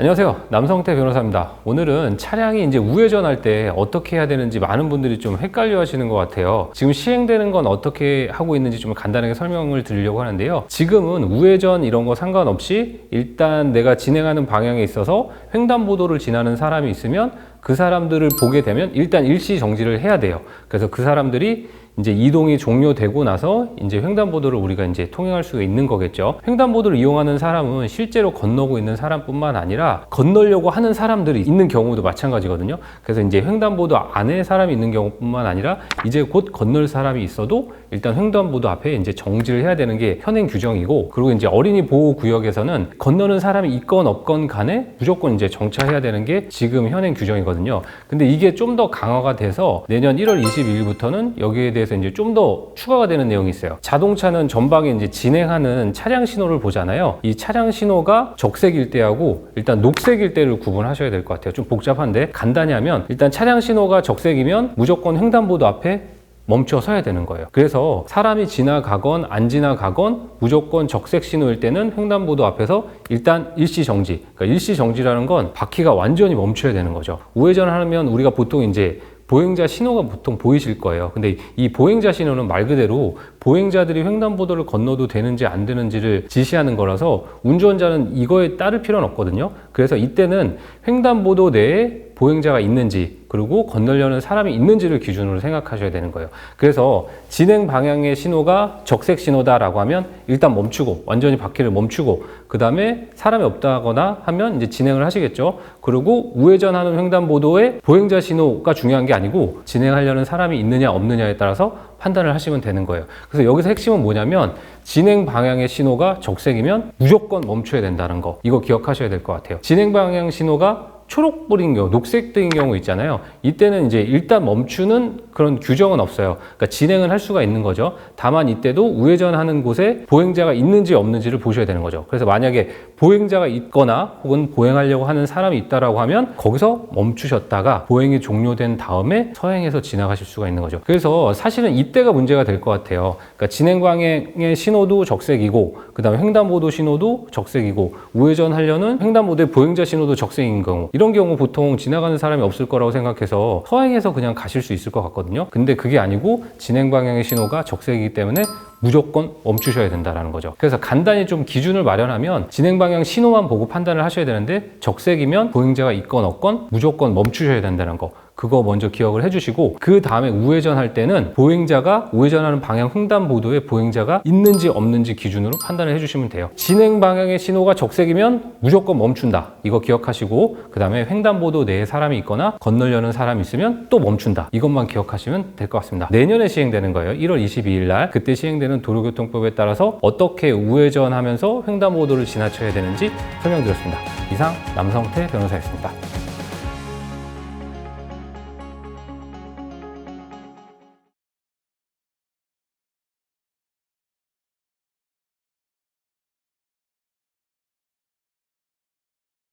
안녕하세요. 남성태 변호사입니다. 오늘은 차량이 이제 우회전할 때 어떻게 해야 되는지 많은 분들이 좀 헷갈려 하시는 것 같아요. 지금 시행되는 건 어떻게 하고 있는지 좀 간단하게 설명을 드리려고 하는데요. 지금은 우회전 이런 거 상관없이 일단 내가 진행하는 방향에 있어서 횡단보도를 지나는 사람이 있으면 그 사람들을 보게 되면 일단 일시 정지를 해야 돼요. 그래서 그 사람들이 이제 이동이 종료되고 나서 이제 횡단보도를 우리가 이제 통행할 수 있는 거겠죠. 횡단보도를 이용하는 사람은 실제로 건너고 있는 사람뿐만 아니라 건너려고 하는 사람들이 있는 경우도 마찬가지거든요. 그래서 이제 횡단보도 안에 사람이 있는 경우뿐만 아니라 이제 곧 건널 사람이 있어도 일단 횡단보도 앞에 이제 정지를 해야 되는 게 현행 규정이고, 그리고 이제 어린이 보호 구역에서는 건너는 사람이 있건 없건 간에 무조건 이제 정차해야 되는 게 지금 현행 규정이거든요. 근데 이게 좀 더 강화가 돼서 내년 1월 22일부터는 여기에 대해서 이제 좀 더 추가가 되는 내용이 있어요. 자동차는 전방에 이제 진행하는 차량 신호를 보잖아요. 이 차량 신호가 적색일 때하고 일단 녹색일 때를 구분하셔야 될 것 같아요. 좀 복잡한데 간단히 하면, 일단 차량 신호가 적색이면 무조건 횡단보도 앞에 멈춰 서야 되는 거예요. 그래서 사람이 지나가건 안 지나가건 무조건 적색 신호일 때는 횡단보도 앞에서 일단 일시 정지. 그러니까 일시 정지라는 건 바퀴가 완전히 멈춰야 되는 거죠. 우회전하면 우리가 보통 이제 보행자 신호가 보통 보이실 거예요. 근데 이 보행자 신호는 말 그대로 보행자들이 횡단보도를 건너도 되는지 안 되는지를 지시하는 거라서 운전자는 이거에 따를 필요는 없거든요. 그래서 이때는 횡단보도 내에 보행자가 있는지, 그리고 건너려는 사람이 있는지를 기준으로 생각하셔야 되는 거예요. 그래서 진행 방향의 신호가 적색 신호다라고 하면 일단 멈추고, 완전히 바퀴를 멈추고, 그 다음에 사람이 없다거나 하면 이제 진행을 하시겠죠. 그리고 우회전하는 횡단보도에 보행자 신호가 중요한 게 아니고 진행하려는 사람이 있느냐 없느냐에 따라서 판단을 하시면 되는 거예요. 그래서 여기서 핵심은 뭐냐면, 진행 방향의 신호가 적색이면 무조건 멈춰야 된다는 거, 이거 기억하셔야 될 것 같아요. 진행 방향 신호가 초록불인 경우, 녹색등인 경우 있잖아요. 이때는 이제 일단 멈추는 그런 규정은 없어요. 그러니까 진행은 할 수가 있는 거죠. 다만 이때도 우회전하는 곳에 보행자가 있는지 없는지를 보셔야 되는 거죠. 그래서 만약에 보행자가 있거나 혹은 보행하려고 하는 사람이 있다라고 하면 거기서 멈추셨다가 보행이 종료된 다음에 서행해서 지나가실 수가 있는 거죠. 그래서 사실은 이때가 문제가 될 것 같아요. 그러니까 진행 방향의 신호도 적색이고, 그 다음에 횡단보도 신호도 적색이고, 우회전하려는 횡단보도의 보행자 신호도 적색인 경우, 이런 경우 보통 지나가는 사람이 없을 거라고 생각해서 서행해서 그냥 가실 수 있을 것 같거든요. 근데 그게 아니고 진행 방향의 신호가 적색이기 때문에 무조건 멈추셔야 된다는 거죠. 그래서 간단히 좀 기준을 마련하면 진행 방향 신호만 보고 판단을 하셔야 되는데, 적색이면 보행자가 있건 없건 무조건 멈추셔야 된다는 거, 그거 먼저 기억을 해주시고, 그 다음에 우회전할 때는 보행자가, 우회전하는 방향 횡단보도에 보행자가 있는지 없는지 기준으로 판단을 해주시면 돼요. 진행 방향의 신호가 적색이면 무조건 멈춘다, 이거 기억하시고, 그 다음에 횡단보도 내에 사람이 있거나 건너려는 사람이 있으면 또 멈춘다, 이것만 기억하시면 될 것 같습니다. 내년에 시행되는 거예요. 1월 22일 날 그때 시행되는 도로교통법에 따라서 어떻게 우회전하면서 횡단보도를 지나쳐야 되는지 설명드렸습니다. 이상 남성태 변호사였습니다.